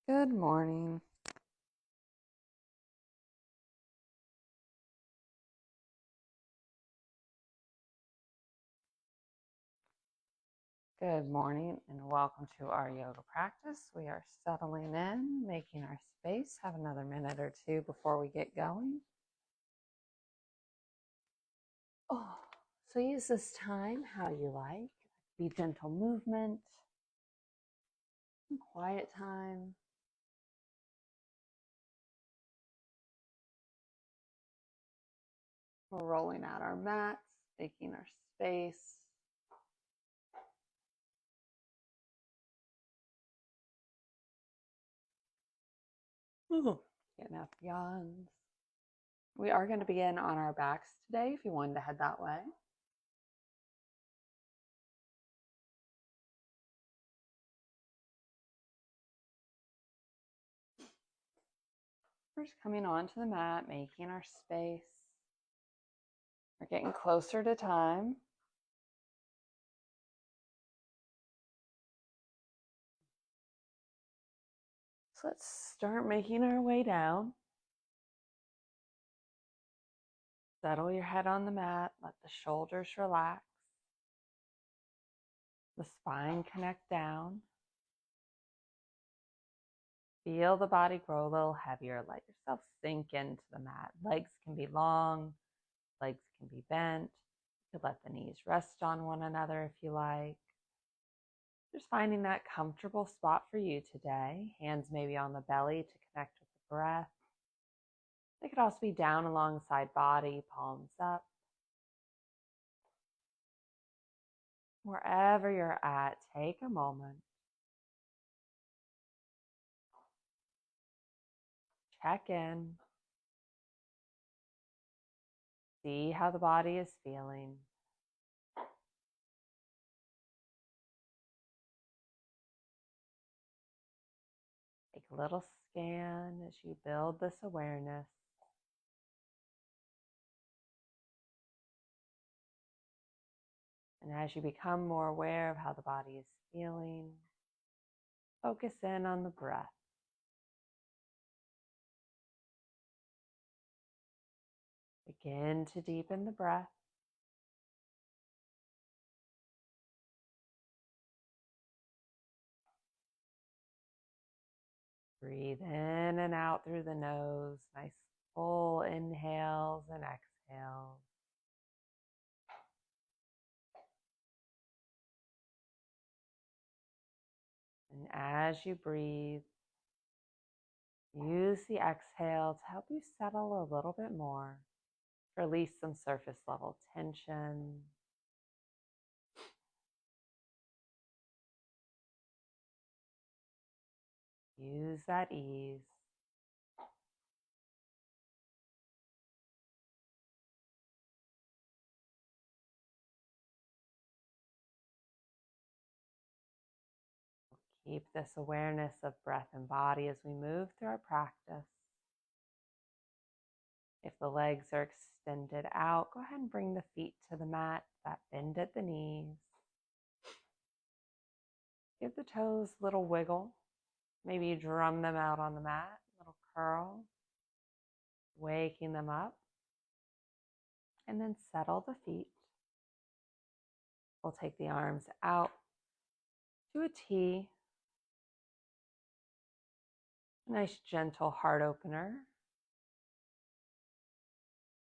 Good morning. Good morning and welcome to our yoga practice. We are settling in, making our space. Have another minute or two before we get going. So use this time how you like. Be gentle movement, quiet time. We're rolling out our mats, making our space. Getting up yawns. We are going to begin on our backs today if you wanted to head that way. First, coming onto the mat, making our space. We're getting closer to time. So let's start making our way down. Settle your head on the mat. Let the shoulders relax. The spine connect down. Feel the body grow a little heavier. Let yourself sink into the mat. Legs can be long. Legs can be bent. You could let the knees rest on one another if you like. Just finding that comfortable spot for you today. Hands maybe on the belly to connect with the breath. They could also be down alongside body, palms up. Wherever you're at, take a moment. Check in. See how the body is feeling. Take a little scan as you build this awareness. And as you become more aware of how the body is feeling, focus in on the breath. Begin to deepen the breath. Breathe in and out through the nose. Nice full inhales and exhales. And as you breathe, use the exhale to help you settle a little bit more. Release some surface level tension. Use that ease. Keep this awareness of breath and body as we move through our practice. If the legs are extended out, go ahead and bring the feet to the mat, that bend at the knees. Give the toes a little wiggle. Maybe you drum them out on the mat, little curl, waking them up. And then settle the feet. We'll take the arms out to a T. Nice gentle heart opener.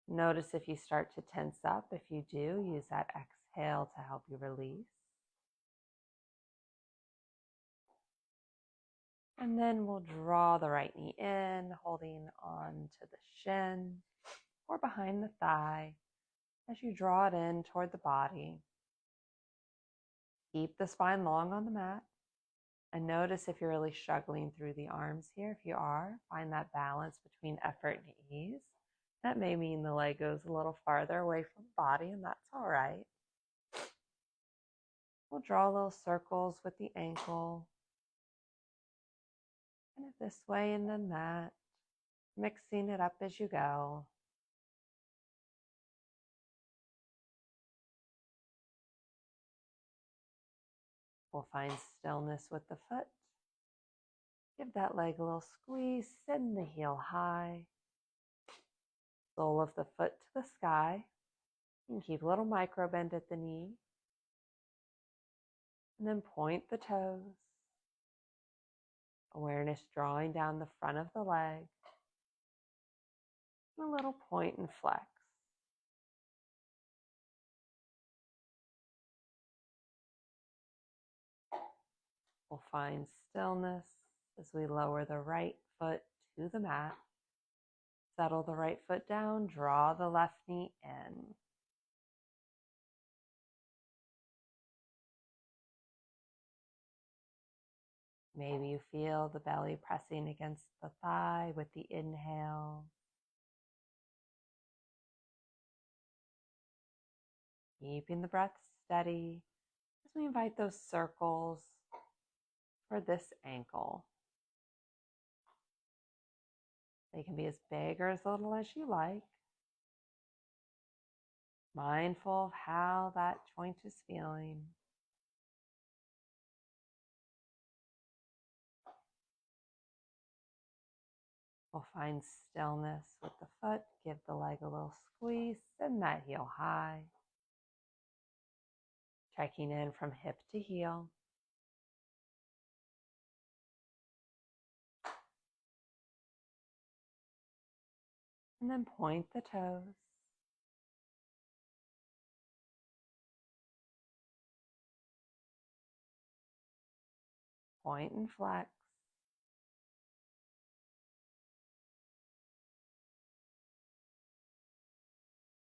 Notice if you start to tense up. If you do, use that exhale to help you release. And then we'll draw the right knee in, holding on to the shin or behind the thigh. As you draw it in toward the body, keep the spine long on the mat. And notice if you're really struggling through the arms here. If you are, find that balance between effort and ease. That may mean the leg goes a little farther away from the body, and that's all right. We'll draw little circles with the ankle. Kind of this way and then that, mixing it up as you go. We'll find stillness with the foot. Give that leg a little squeeze, send the heel high. Sole of the foot to the sky. And keep a little micro bend at the knee. And then point the toes. Awareness drawing down the front of the leg. And a little point and flex. We'll find stillness as we lower the right foot to the mat. Settle the right foot down, draw the left knee in. Maybe you feel the belly pressing against the thigh with the inhale. Keeping the breath steady as we invite those circles for this ankle. They can be as big or as little as you like. Mindful of how that joint is feeling. We'll find stillness with the foot. Give the leg a little squeeze. Send that heel high. Checking in from hip to heel. And then point the toes. Point and flex.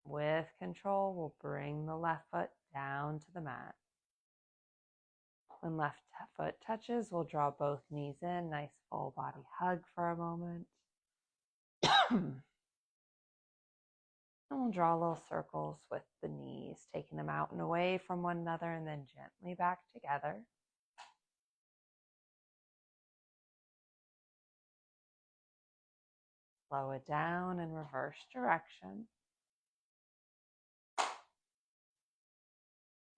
With control, we'll bring the left foot down to the mat. When left foot touches, we'll draw both knees in. Nice full body hug for a moment. And we'll draw little circles with the knees, taking them out and away from one another and then gently back together. Slow it down in reverse direction.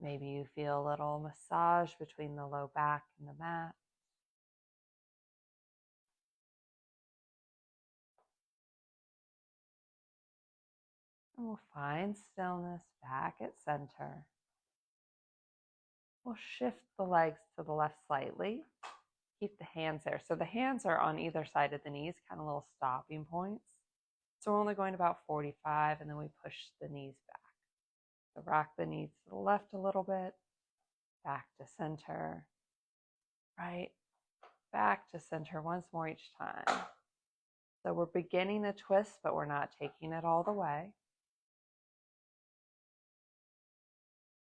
Maybe you feel a little massage between the low back and the mat. And we'll find stillness back at center. We'll shift the legs to the left slightly. Keep the hands there. So the hands are on either side of the knees, kind of little stopping points. So we're only going about 45, and then we push the knees back. So rock the knees to the left a little bit, back to center, right, back to center once more each time. So we're beginning a twist, but we're not taking it all the way.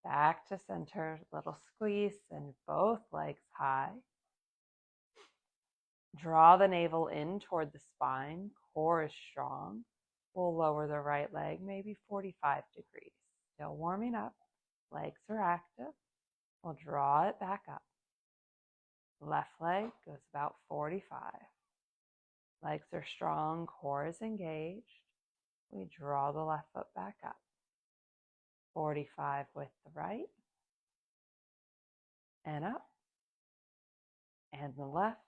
Back to center, little squeeze, and both legs high. Draw the navel in toward the spine, core is strong. We'll lower the right leg, maybe 45 degrees. Still warming up, legs are active. We'll draw it back up. Left leg goes about 45. Legs are strong, core is engaged. We draw the left foot back up. 45 with the right. And up. And the left.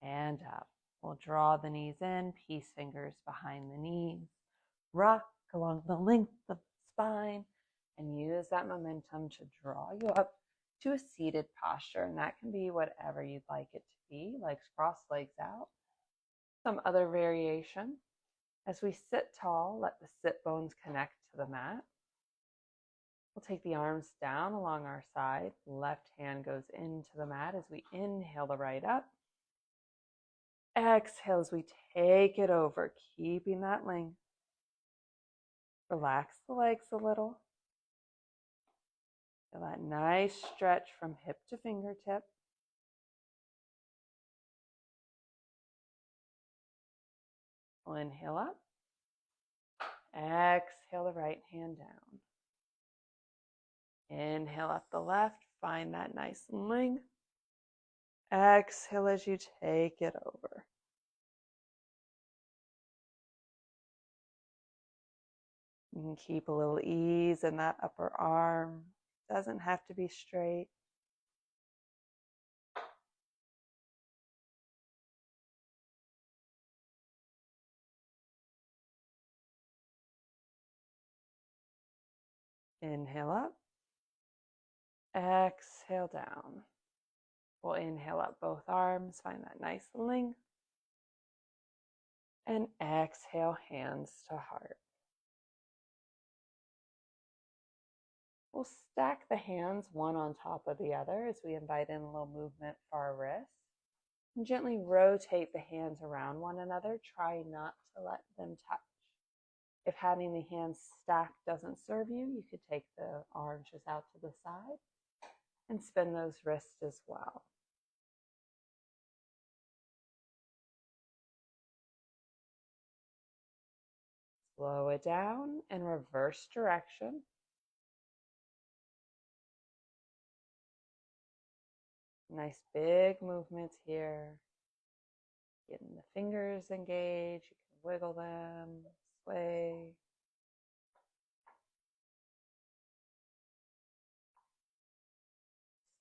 And up. We'll draw the knees in, peace fingers behind the knees. Rock along the length of the spine and use that momentum to draw you up to a seated posture. And that can be whatever you'd like it to be. Legs crossed, legs out. Some other variation. As we sit tall, let the sit bones connect to the mat. We'll take the arms down along our side. Left hand goes into the mat as we inhale the right up. Exhale as we take it over, keeping that length. Relax the legs a little. Feel that nice stretch from hip to fingertip. We'll inhale up. Exhale the right hand down. Inhale up the left. Find that nice length. Exhale as you take it over. You can keep a little ease in that upper arm. Doesn't have to be straight. Inhale up. Exhale down. We'll inhale up both arms, find that nice length. And exhale, hands to heart. We'll stack the hands one on top of the other as we invite in a little movement for our wrists. And gently rotate the hands around one another. Try not to let them touch. If having the hands stacked doesn't serve you, you could take the arms just out to the side and spin those wrists as well. Slow it down and reverse direction. Nice big movements here. Getting the fingers engaged. You can wiggle them, sway.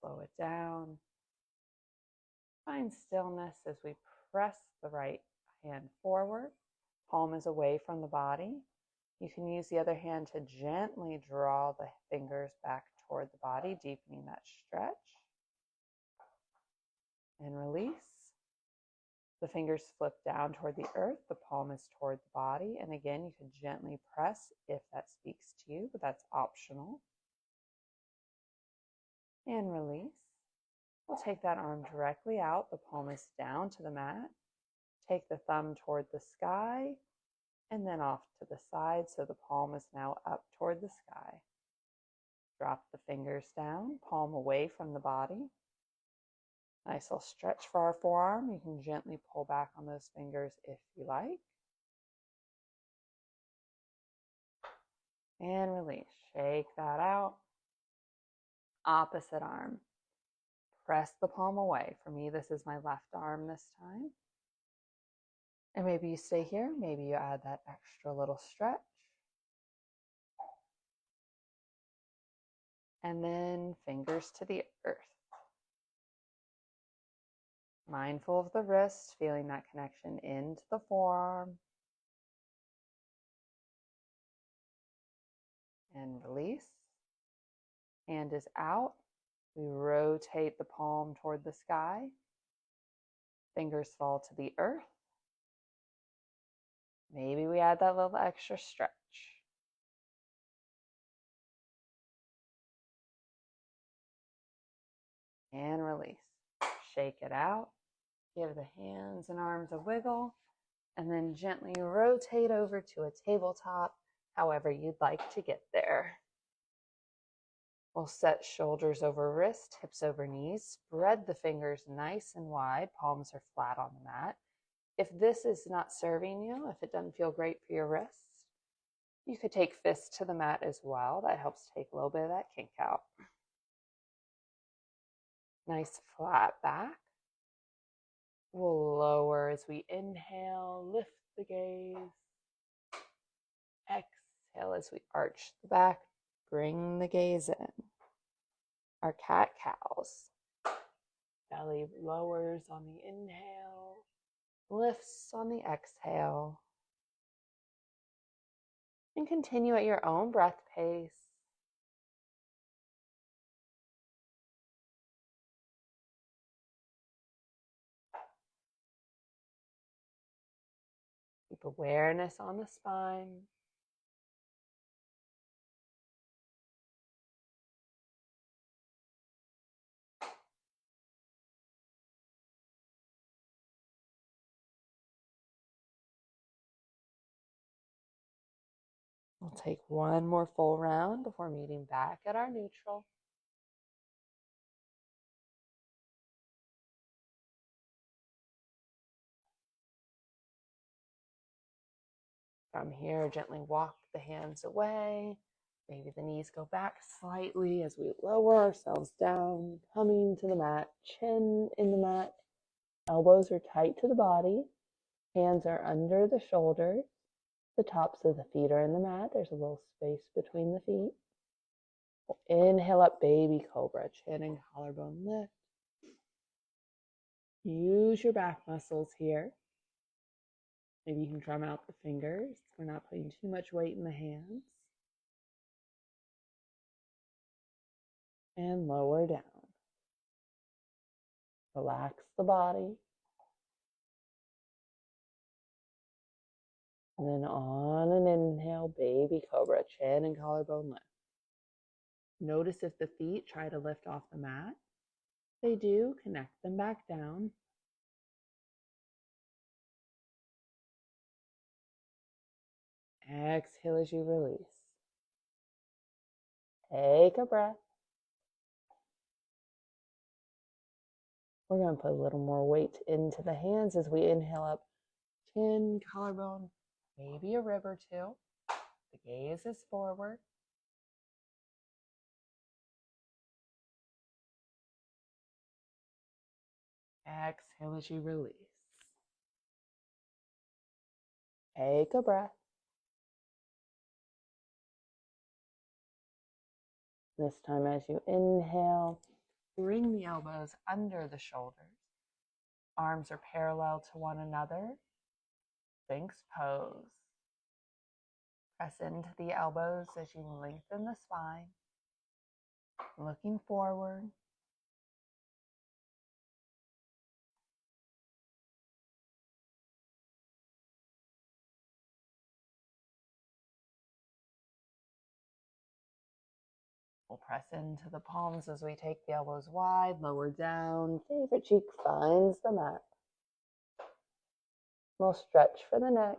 Slow it down. Find stillness as we press the right hand forward. Palm is away from the body. You can use the other hand to gently draw the fingers back toward the body, deepening that stretch. And release. The fingers flip down toward the earth. The palm is toward the body. And again, you can gently press if that speaks to you, but that's optional. And release. We'll take that arm directly out. The palm is down to the mat. Take the thumb toward the sky and then off to the side so the palm is now up toward the sky. Drop the fingers down, palm away from the body. Nice little stretch for our forearm. You can gently pull back on those fingers if you like. And release. Shake that out. Opposite arm. Press the palm away. For me, this is my left arm this time. And maybe you stay here. Maybe you add that extra little stretch. And then fingers to the earth. Mindful of the wrist, feeling that connection into the forearm. And release. Hand is out. We rotate the palm toward the sky. Fingers fall to the earth. Maybe we add that little extra stretch. And release. Shake it out. Give the hands and arms a wiggle. And then gently rotate over to a tabletop, however you'd like to get there. We'll set shoulders over wrist, hips over knees. Spread the fingers nice and wide. Palms are flat on the mat. If this is not serving you, if it doesn't feel great for your wrists, you could take fists to the mat as well. That helps take a little bit of that kink out. Nice flat back. We'll lower as we inhale, lift the gaze. Exhale as we arch the back, bring the gaze in. Our cat-cows. Belly lowers on the inhale, lifts on the exhale. And continue at your own breath pace. Keep awareness on the spine. We'll take one more full round before meeting back at our neutral. From here, gently walk the hands away. Maybe the knees go back slightly as we lower ourselves down, coming to the mat, chin in the mat. Elbows are tight to the body. Hands are under the shoulders. The tops of the feet are in the mat. There's a little space between the feet. We'll inhale up, baby cobra. Chin and collarbone lift. Use your back muscles here. Maybe you can drum out the fingers. We're not putting too much weight in the hands. and lower down. Relax the body. And then on an inhale, baby cobra, chin and collarbone lift. Notice if the feet try to lift off the mat. If they do, connect them back down. Exhale as you release. Take a breath. We're going to put a little more weight into the hands as we inhale up. Chin, collarbone, maybe a rib or two. The gaze is forward. Exhale as you release. Take a breath. This time as you inhale, bring the elbows under the shoulders. Arms are parallel to one another. Sphinx pose. Press into the elbows as you lengthen the spine. Looking forward. We'll press into the palms as we take the elbows wide, lower down. Favorite cheek finds the mat. We'll stretch for the neck.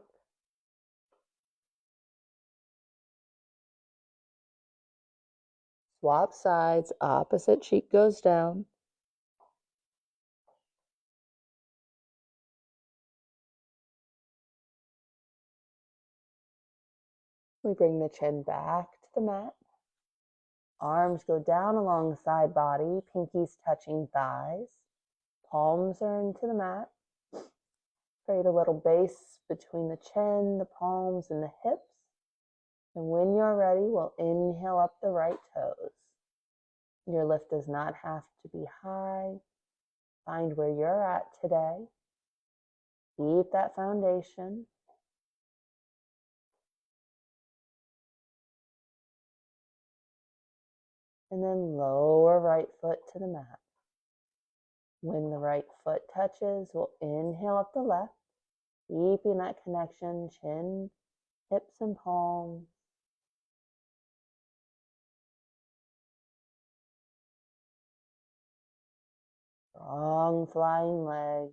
Swap sides, opposite cheek goes down. We bring the chin back to the mat. Arms go down alongside body, pinkies touching thighs. Palms are into the mat. Create a little base between the chin, the palms, and the hips. And when you're ready, we'll inhale up the right toes. Your lift does not have to be high. Find where you're at today. Keep that foundation. And then lower right foot to the mat. When the right foot touches, we'll inhale up the left, keeping that connection, chin, hips, and palms. Strong flying leg.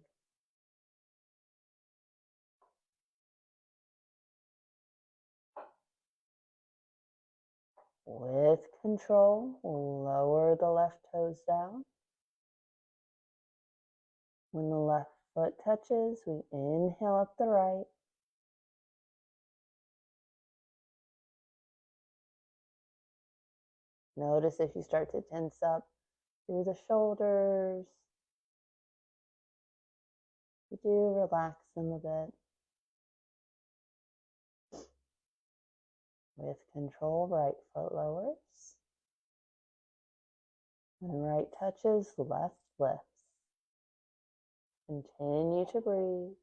With control, lower the left toes down. When the left foot touches, we inhale up the right. Notice if you start to tense up through the shoulders. You do relax them a bit. With control, right foot lowers. When right touches, left lifts. Continue to breathe.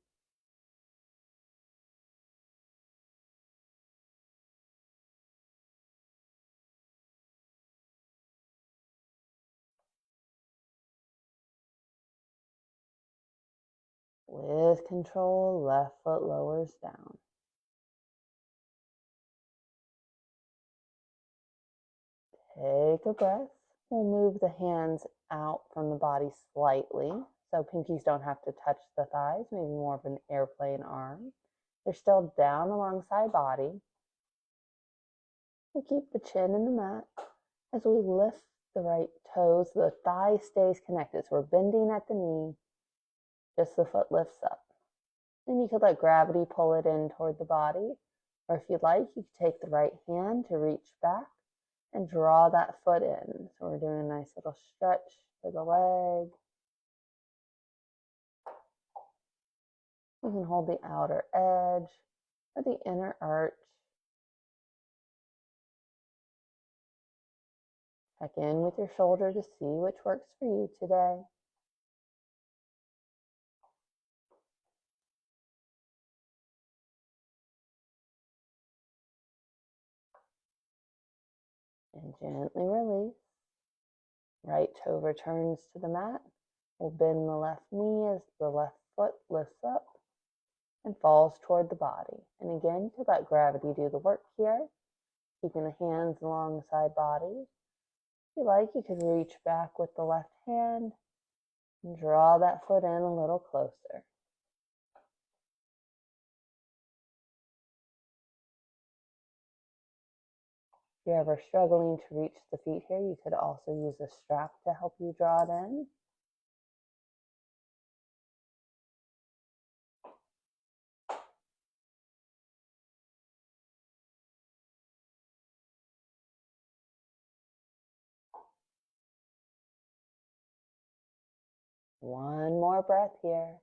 With control, left foot lowers down. Take a breath. We'll move the hands out from the body slightly, so pinkies don't have to touch the thighs, maybe more of an airplane arm. They're still down alongside body. We'll keep the chin in the mat. As we lift the right toes, the thigh stays connected, so we're bending at the knee, just the foot lifts up. Then you could let gravity pull it in toward the body, or if you'd like, you could take the right hand to reach back and draw that foot in. So we're doing a nice little stretch for the leg. You can hold the outer edge or the inner arch. Check in with your shoulder to see which works for you today. And gently release. Right toe returns to the mat. We'll bend the left knee as the left foot lifts up and falls toward the body. And again, you could let gravity do the work here, keeping the hands alongside body. If you like, you could reach back with the left hand and draw that foot in a little closer. If you're ever struggling to reach the feet here, you could also use a strap to help you draw it in. One more breath here.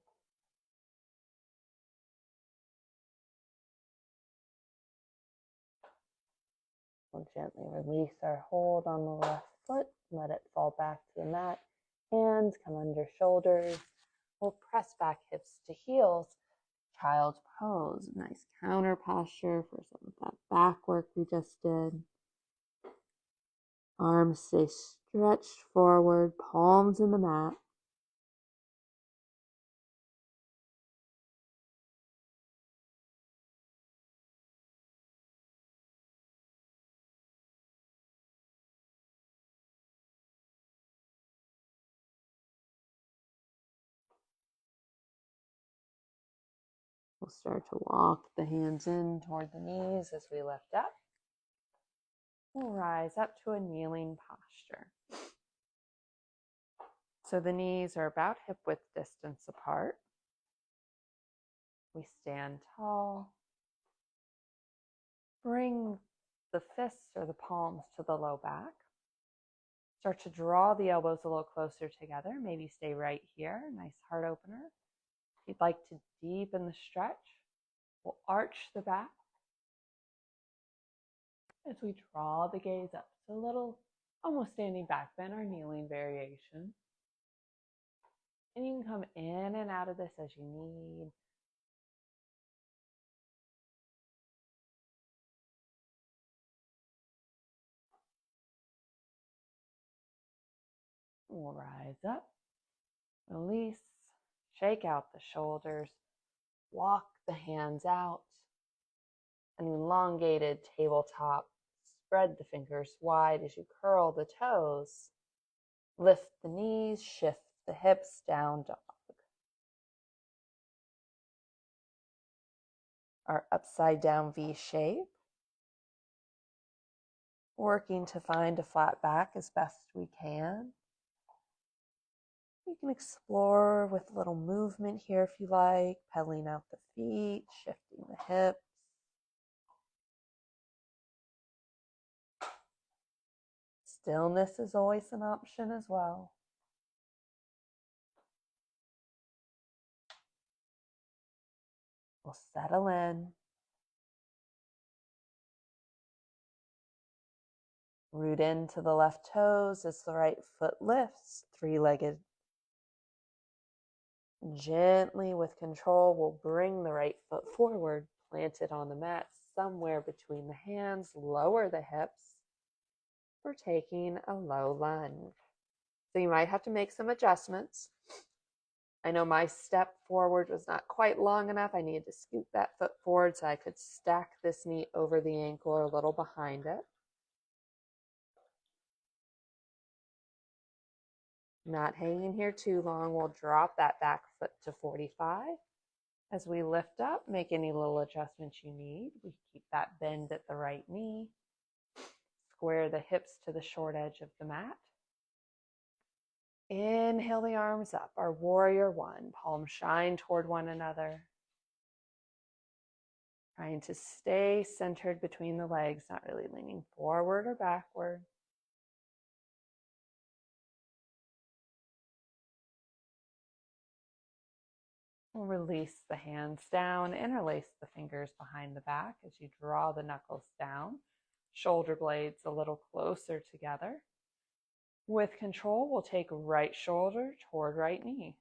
We'll gently release our hold on the left foot, let it fall back to the mat. Hands come under shoulders. We'll press back hips to heels. Child's pose, nice counter posture for some of that back work we just did. Arms stay stretched forward, palms in the mat. We'll start to walk the hands in toward the knees as we lift up. We'll rise up to a kneeling posture. So the knees are about hip width distance apart. We stand tall. Bring the fists or the palms to the low back. Start to draw the elbows a little closer together. Maybe stay right here. Nice heart opener. If you'd like to deepen the stretch, we'll arch the back as we draw the gaze up. So a little almost standing back bend or kneeling variation. And you can come in and out of this as you need. We'll rise up, release, shake out the shoulders, walk the hands out, an elongated tabletop. Spread the fingers wide as you curl the toes. Lift the knees, shift the hips, down dog. Our upside down V shape. Working to find a flat back as best we can. You can explore with a little movement here if you like, pedaling out the feet, shifting the hips. Stillness is always an option as well. We'll settle in. Root into the left toes as the right foot lifts, three-legged. Gently, with control, we'll bring the right foot forward, plant it on the mat somewhere between the hands, lower the hips. We're taking a low lunge. So you might have to make some adjustments. I know my step forward was not quite long enough. I needed to scoot that foot forward so I could stack this knee over the ankle or a little behind it. Not hanging here too long. We'll drop that back foot to 45. As we lift up, make any little adjustments you need. We keep that bend at the right knee. Square the hips to the short edge of the mat. Inhale the arms up, our warrior one. Palms shine toward one another. Trying to stay centered between the legs, not really leaning forward or backward. We'll release the hands down, interlace the fingers behind the back as you draw the knuckles down. Shoulder blades a little closer together. With control, we'll take right shoulder toward right knee.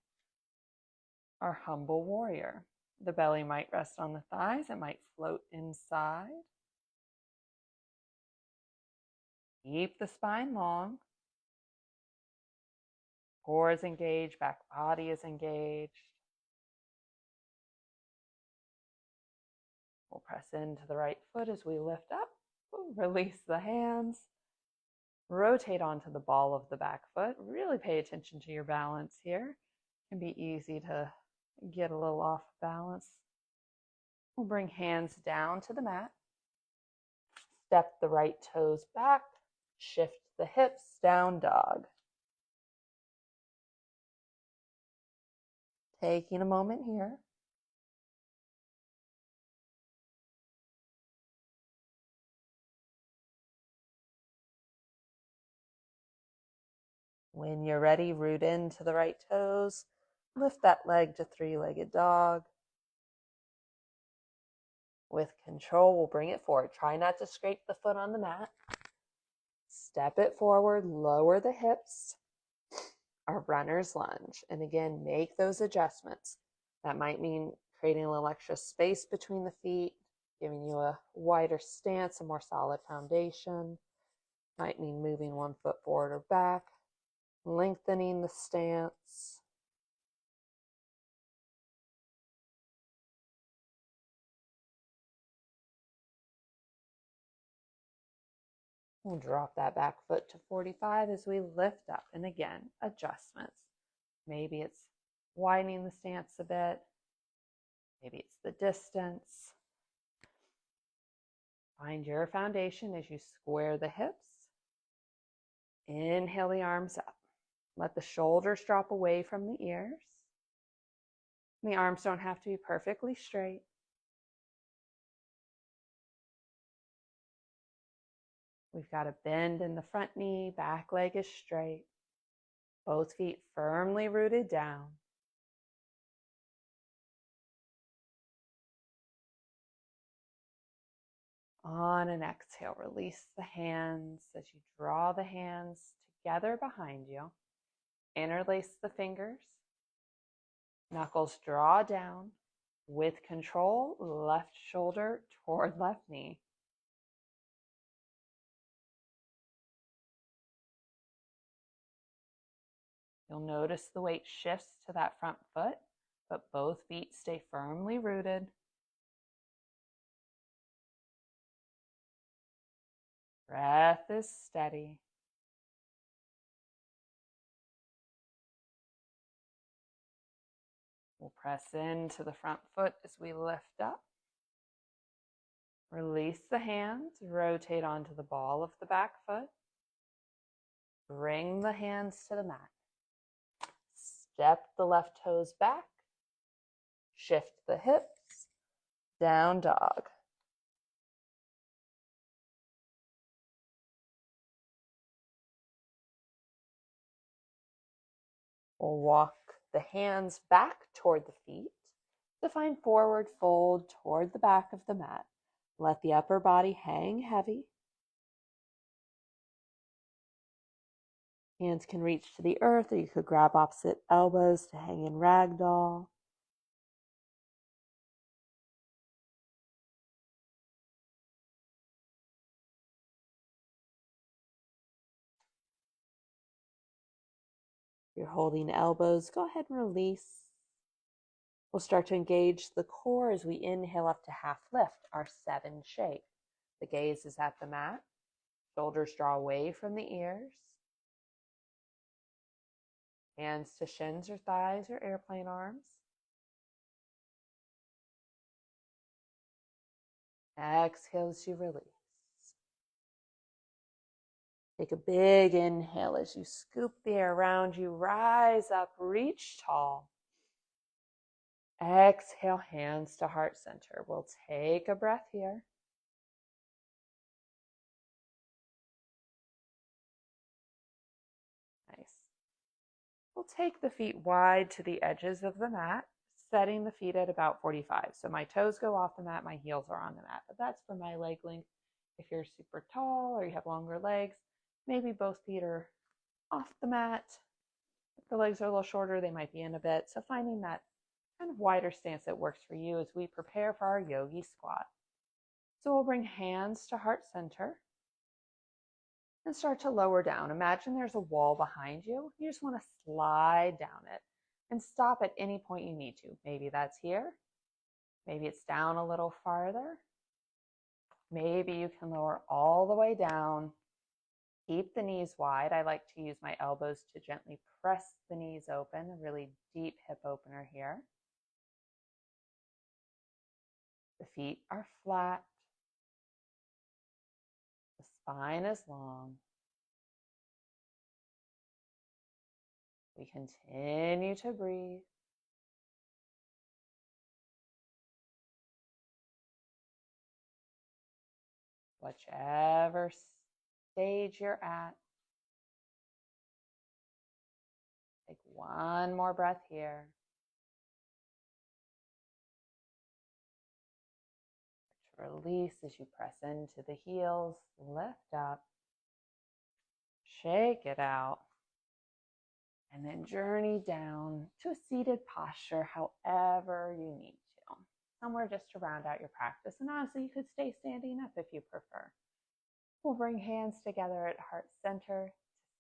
Our humble warrior. The belly might rest on the thighs. It might float inside. Keep the spine long. Core is engaged, back body is engaged. We'll press into the right foot as we lift up. Release the hands. Rotate onto the ball of the back foot. Really pay attention to your balance here. It can be easy to get a little off balance. We'll bring hands down to the mat. Step the right toes back. Shift the hips, down dog. Taking a moment here. When you're ready, root into the right toes. Lift that leg to three-legged dog. With control, we'll bring it forward. Try not to scrape the foot on the mat. Step it forward, lower the hips. A runner's lunge. And again, make those adjustments. That might mean creating a little extra space between the feet, giving you a wider stance, a more solid foundation. Might mean moving one foot forward or back, lengthening the stance. We'll drop that back foot to 45 as we lift up. And again, adjustments. Maybe it's widening the stance a bit. Maybe it's the distance. Find your foundation as you square the hips. Inhale the arms up. Let the shoulders drop away from the ears. The arms don't have to be perfectly straight. We've got a bend in the front knee, back leg is straight. Both feet firmly rooted down. On an exhale, release the hands as you draw the hands together behind you. Interlace the fingers. Knuckles draw down. With control, left shoulder toward left knee. You'll notice the weight shifts to that front foot, but both feet stay firmly rooted. Breath is steady. We'll press into the front foot as we lift up. Release the hands, rotate onto the ball of the back foot. Bring the hands to the mat. Step the left toes back. Shift the hips. Down dog. We'll walk the hands back toward the feet to find forward fold toward the back of the mat. Let the upper body hang heavy. Hands can reach to the earth, or you could grab opposite elbows to hang in ragdoll. If you're holding elbows, go ahead and release. We'll start to engage the core as we inhale up to half lift, our 7 shape. The gaze is at the mat. Shoulders draw away from the ears. Hands to shins or thighs or airplane arms. Exhale as you release. Take a big inhale as you scoop the air around you. Rise up, reach tall. Exhale, hands to heart center. We'll take a breath here. Nice. We'll take the feet wide to the edges of the mat, setting the feet at about 45. So my toes go off the mat, my heels are on the mat. But that's for my leg length. If you're super tall or you have longer legs, maybe both feet are off the mat. If the legs are a little shorter, they might be in a bit. So finding that kind of wider stance that works for you as we prepare for our yogi squat. So we'll bring hands to heart center and start to lower down. Imagine there's a wall behind you. You just want to slide down it and stop at any point you need to. Maybe that's here. Maybe it's down a little farther. Maybe you can lower all the way down. Keep the knees wide. I like to use my elbows to gently press the knees open, a really deep hip opener here. The feet are flat. The spine is long. We continue to breathe. Whichever stage you're at, take one more breath here. Release as you press into the heels, lift up, shake it out, and then journey down to a seated posture however you need to. Somewhere just to round out your practice. And honestly, you could stay standing up if you prefer. We'll bring hands together at heart center to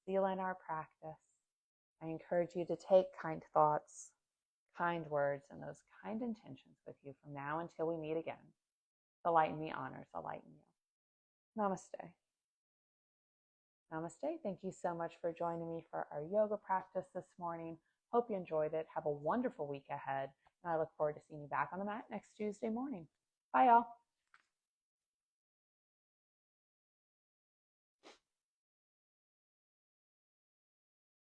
seal in our practice. I encourage you to take kind thoughts, kind words, and those kind intentions with you from now until we meet again. The light in me honors the light in you. Namaste. Namaste. Thank you so much for joining me for our yoga practice this morning. Hope you enjoyed it. Have a wonderful week ahead. And I look forward to seeing you back on the mat next Tuesday morning. Bye, y'all.